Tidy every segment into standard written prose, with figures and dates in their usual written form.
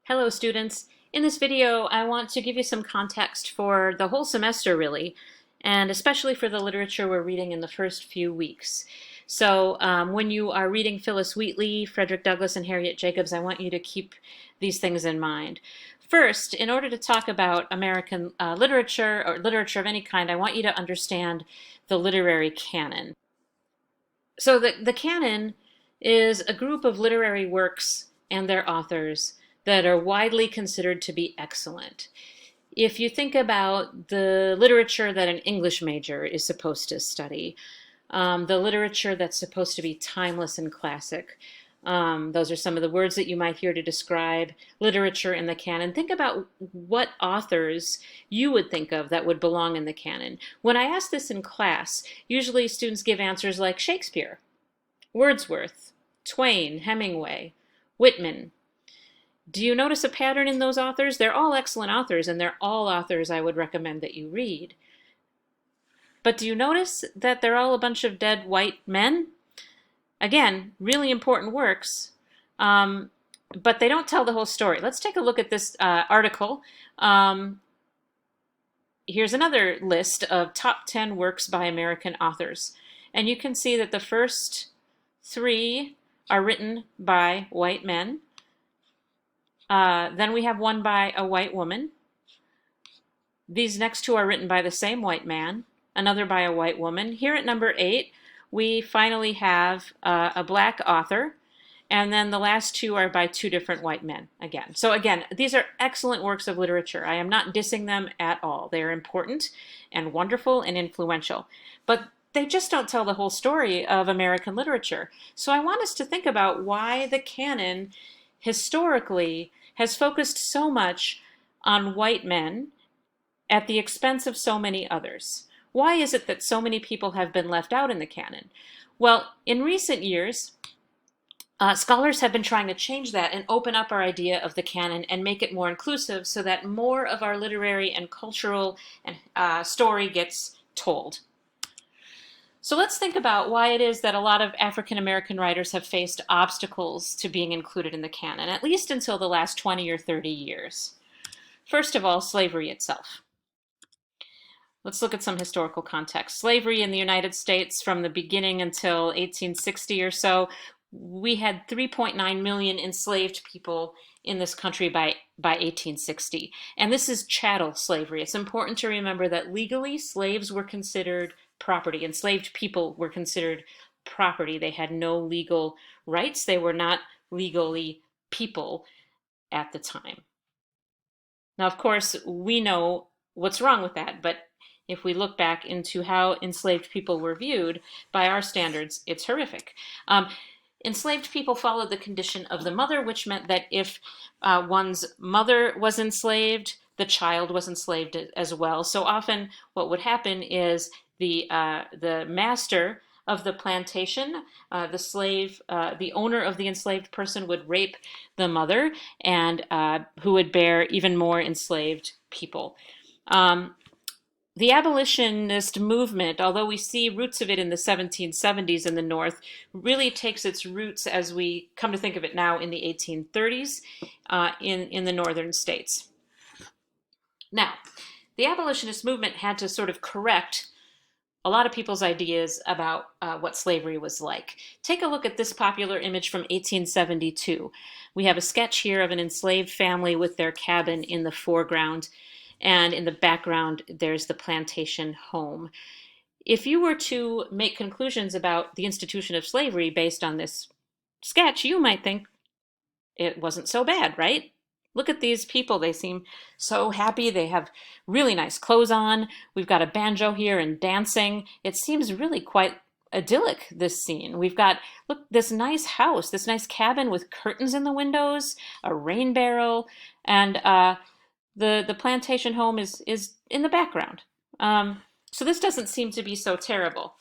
Hello students. In this video I want to give you some context for the whole semester really, and especially for the literature we're reading in the first few weeks. So when you are reading Phyllis Wheatley, Frederick Douglass, and Harriet Jacobs, I want you to keep these things in mind. First, in order to talk about American literature or literature of any kind, I want you to understand the literary canon. So the canon is a group of literary works and their authors that are widely considered to be excellent. If you think about the literature that an English major is supposed to study, the literature that's supposed to be timeless and classic, those are some of the words that you might hear to describe literature in the canon. Think about what authors you would think of that would belong in the canon. When I ask this in class, usually students give answers like Shakespeare, Wordsworth, Twain, Hemingway, Whitman. Do you notice a pattern in those authors? They're all excellent authors, and they're all authors I would recommend that you read. But do you notice that they're all a bunch of dead white men? Again, really important works, but they don't tell the whole story. Let's take a look at this article. Here's another list of top 10 works by American authors. And you can see that the first 3 are written by white men. Then we have one by a white woman. These next 2 are written by the same white man, another by a white woman. Here at number 8, we finally have a black author, and then the last 2 are by 2 different white men again. So again, these are excellent works of literature. I am not dissing them at all. They are important and wonderful and influential, but they just don't tell the whole story of American literature. So I want us to think about why the canon historically has focused so much on white men at the expense of so many others. Why is it that so many people have been left out in the canon? Well, in recent years, scholars have been trying to change that and open up our idea of the canon and make it more inclusive so that more of our literary and cultural story gets told. So let's think about why it is that a lot of African American writers have faced obstacles to being included in the canon, at least until the last 20 or 30 years. First of all, slavery itself. Let's look at some historical context. Slavery in the United States from the beginning until 1860 or so, we had 3.9 million enslaved people in this country by 1860. And this is chattel slavery. It's important to remember that legally slaves were considered property. Enslaved people were considered property. They had no legal rights. They were not legally people at the time. Now, of course, we know what's wrong with that, but if we look back into how enslaved people were viewed, by our standards, it's horrific. Enslaved people followed the condition of the mother, which meant that if one's mother was enslaved, the child was enslaved as well. So often what would happen is the master of the plantation, the owner of the enslaved person would rape the mother, and who would bear even more enslaved people. The abolitionist movement, although we see roots of it in the 1770s in the North, really takes its roots, as we come to think of it now, in the 1830s in the northern states. Now, the abolitionist movement had to sort of correct a lot of people's ideas about what slavery was like. Take a look at this popular image from 1872. We have a sketch here of an enslaved family with their cabin in the foreground, and in the background there's the plantation home. If you were to make conclusions about the institution of slavery based on this sketch, you might think it wasn't so bad, right? Look at these people. They seem so happy. They have really nice clothes on. We've got a banjo here and dancing. It seems really quite idyllic, this scene. We've got, look, this nice house, this nice cabin with curtains in the windows, a rain barrel, and the plantation home is in the background. So this doesn't seem to be so terrible.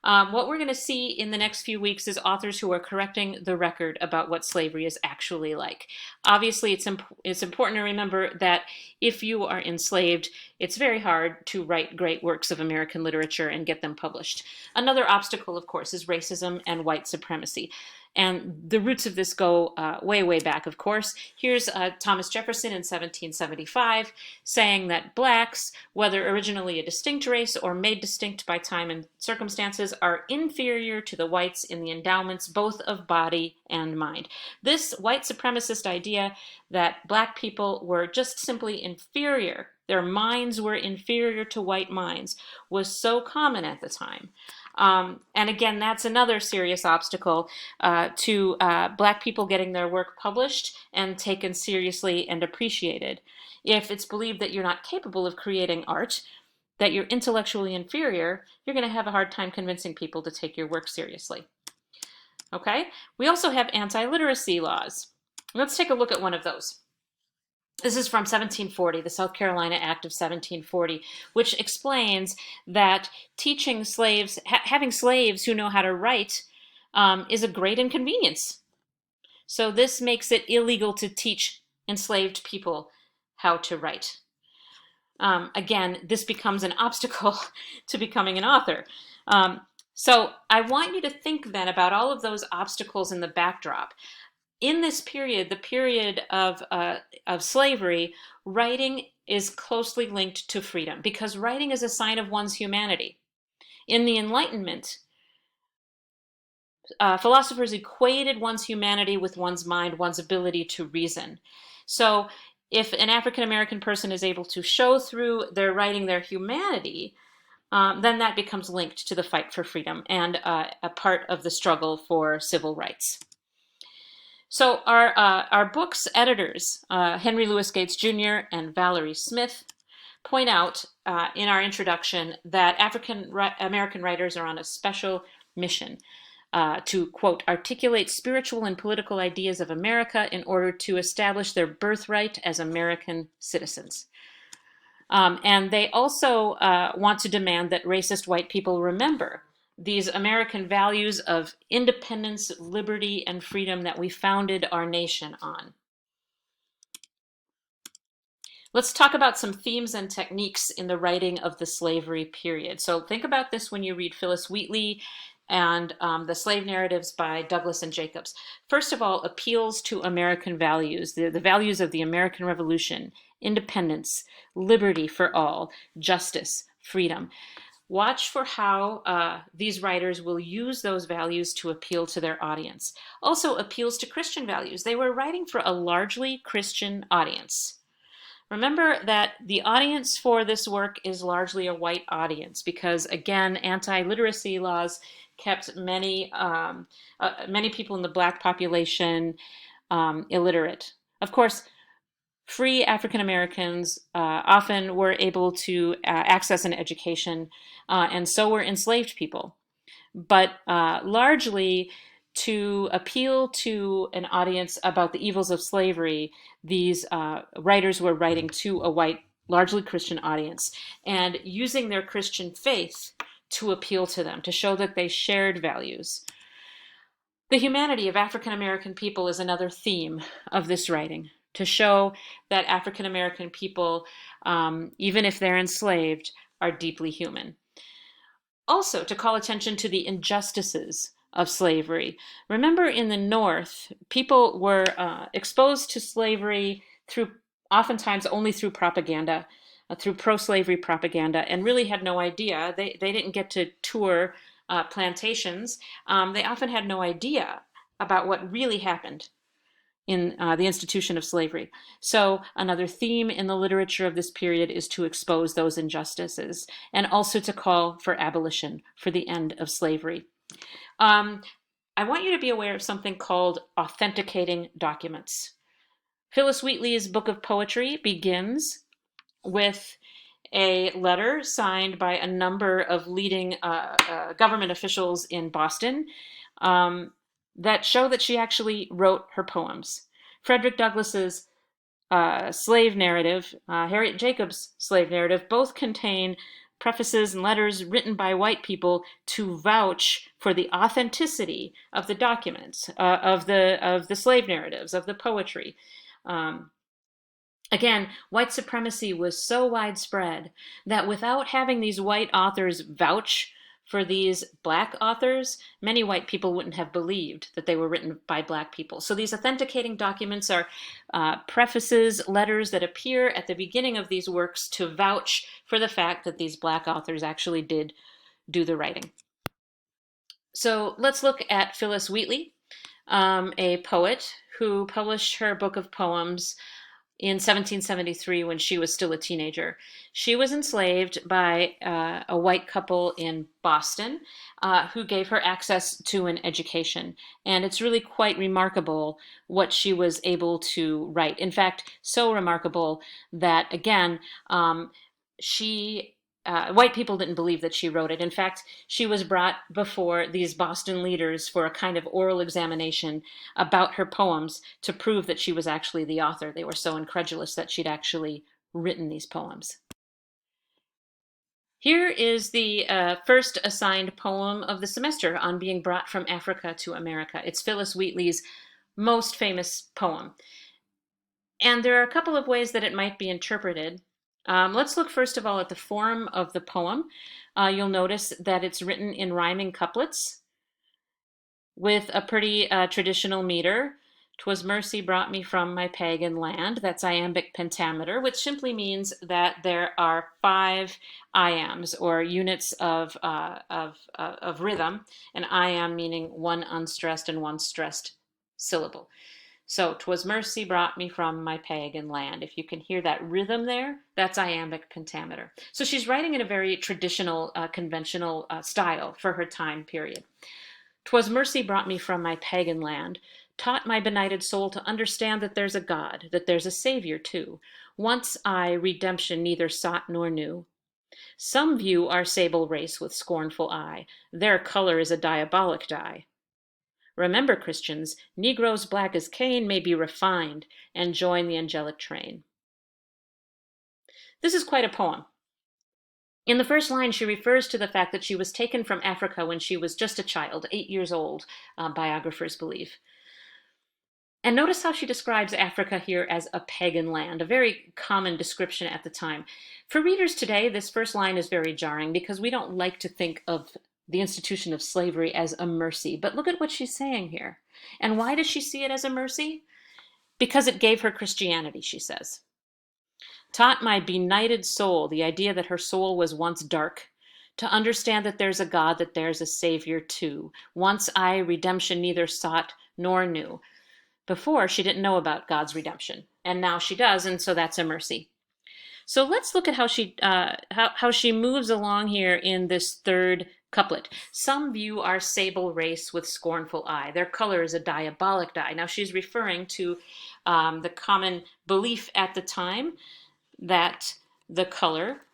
What we're going to see in the next few weeks is authors who are correcting the record about what slavery is actually like. Obviously, it's important to remember that if you are enslaved, it's very hard to write great works of American literature and get them published. Another obstacle, of course, is racism and white supremacy. And the roots of this go way, way back, of course. Here's Thomas Jefferson in 1775 saying that blacks, whether originally a distinct race or made distinct by time and circumstances, are inferior to the whites in the endowments both of body and mind. This white supremacist idea that black people were just simply inferior, their minds were inferior to white minds, was so common at the time. And again, that's another serious obstacle to black people getting their work published and taken seriously and appreciated. If it's believed that you're not capable of creating art, that you're intellectually inferior, you're going to have a hard time convincing people to take your work seriously. Okay? We also have anti-literacy laws. Let's take a look at one of those. This is from 1740, the South Carolina Act of 1740, which explains that teaching slaves, having slaves who know how to write is a great inconvenience. So this makes it illegal to teach enslaved people how to write. Again, this becomes an obstacle to becoming an author. So I want you to think then about all of those obstacles in the backdrop. In this period, the period of slavery, writing is closely linked to freedom because writing is a sign of one's humanity. In the Enlightenment, philosophers equated one's humanity with one's mind, one's ability to reason. So if an African American person is able to show through their writing their humanity, then that becomes linked to the fight for freedom and a part of the struggle for civil rights. So our book's editors, Henry Louis Gates Jr. and Valerie Smith, point out in our introduction that African American writers are on a special mission to, quote, articulate spiritual and political ideas of America in order to establish their birthright as American citizens. And they also want to demand that racist white people remember these American values of independence, liberty, and freedom that we founded our nation on. Let's talk about some themes and techniques in the writing of the slavery period. So think about this when you read Phyllis Wheatley and the slave narratives by Douglas and Jacobs. First of all, appeals to American values, the values of the American Revolution, independence, liberty for all, justice, freedom. Watch for how these writers will use those values to appeal to their audience. Also appeals to Christian values. They were writing for a largely Christian audience. Remember that the audience for this work is largely a white audience because, again, anti-literacy laws kept many people in the black population illiterate. Of course, free African Americans often were able to access an education, and so were enslaved people. But largely, to appeal to an audience about the evils of slavery, these writers were writing to a white, largely Christian audience and using their Christian faith to appeal to them, to show that they shared values. The humanity of African American people is another theme of this writing, to show that African American people, even if they're enslaved, are deeply human. Also, to call attention to the injustices of slavery. Remember, in the North, people were exposed to slavery oftentimes only through propaganda, through pro-slavery propaganda, and really had no idea. They didn't get to tour plantations. They often had no idea about what really happened in the institution of slavery. So another theme in the literature of this period is to expose those injustices and also to call for abolition, for the end of slavery. I want you to be aware of something called authenticating documents. Phyllis Wheatley's book of poetry begins with a letter signed by a number of leading government officials in Boston that show that she actually wrote her poems. Frederick Douglass's slave narrative, Harriet Jacobs' slave narrative, both contain prefaces and letters written by white people to vouch for the authenticity of the documents, of the slave narratives, of the poetry. Again, white supremacy was so widespread that without having these white authors vouch for these black authors, many white people wouldn't have believed that they were written by black people. So these authenticating documents are prefaces, letters that appear at the beginning of these works to vouch for the fact that these black authors actually did do the writing. So let's look at Phyllis Wheatley, a poet who published her book of poems in 1773 when she was still a teenager. She was enslaved by a white couple in Boston who gave her access to an education. And it's really quite remarkable what she was able to write. In fact, so remarkable that, again, white people didn't believe that she wrote it. In fact, she was brought before these Boston leaders for a kind of oral examination about her poems to prove that she was actually the author. They were so incredulous that she'd actually written these poems. Here is the first assigned poem of the semester on being brought from Africa to America. It's Phyllis Wheatley's most famous poem. And there are a couple of ways that it might be interpreted. Let's look first of all at the form of the poem. You'll notice that it's written in rhyming couplets with a pretty traditional meter. "'Twas mercy brought me from my pagan land." That's iambic pentameter, which simply means that there are 5 iambs, or units of rhythm, and iamb meaning one unstressed and one stressed syllable. So, "'twas mercy brought me from my pagan land." If you can hear that rhythm there, that's iambic pentameter. So she's writing in a very traditional, conventional style for her time period. "'Twas mercy brought me from my pagan land, taught my benighted soul to understand that there's a God, that there's a Savior too. Once I redemption neither sought nor knew. Some view our sable race with scornful eye, their color is a diabolic dye. Remember, Christians, Negroes black as Cain may be refined and join the angelic train." This is quite a poem. In the first line, she refers to the fact that she was taken from Africa when she was just a child, 8 years old, biographers believe. And notice how she describes Africa here as a pagan land, a very common description at the time. For readers today, this first line is very jarring because we don't like to think of the institution of slavery as a mercy. But look at what she's saying here. And why does she see it as a mercy? Because it gave her Christianity, she says. "Taught my benighted soul," the idea that her soul was once dark, "to understand that there's a God, that there's a Savior too. Once I redemption neither sought nor knew." Before, she didn't know about God's redemption, and now she does, and so that's a mercy. So let's look at how she moves along here in this third couplet. "Some view our sable race with scornful eye. Their color is a diabolic dye." Now she's referring to the common belief at the time that the color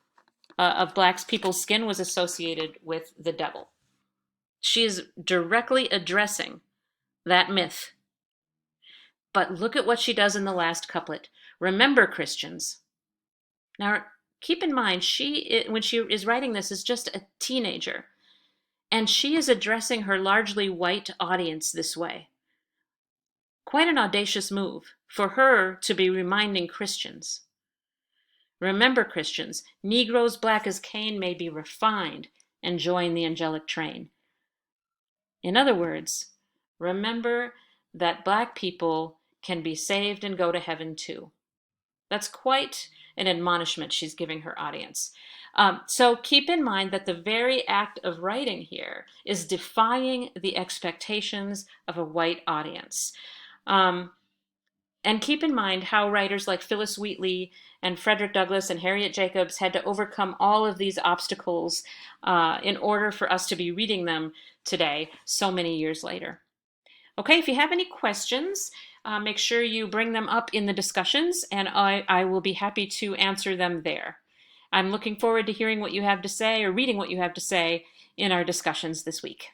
of black people's skin was associated with the devil. She is directly addressing that myth. But look at what she does in the last couplet. "Remember, Christians." Now, keep in mind, when she is writing this, is just a teenager. And she is addressing her largely white audience this way. Quite an audacious move for her to be reminding Christians. "Remember, Christians, Negroes black as Cain may be refined and join the angelic train." In other words, remember that black people can be saved and go to heaven too. That's quite an admonishment she's giving her audience. So keep in mind that the very act of writing here is defying the expectations of a white audience. And keep in mind how writers like Phyllis Wheatley and Frederick Douglass and Harriet Jacobs had to overcome all of these obstacles in order for us to be reading them today, so many years later. Okay, if you have any questions, make sure you bring them up in the discussions, and I will be happy to answer them there. I'm looking forward to hearing what you have to say or reading what you have to say in our discussions this week.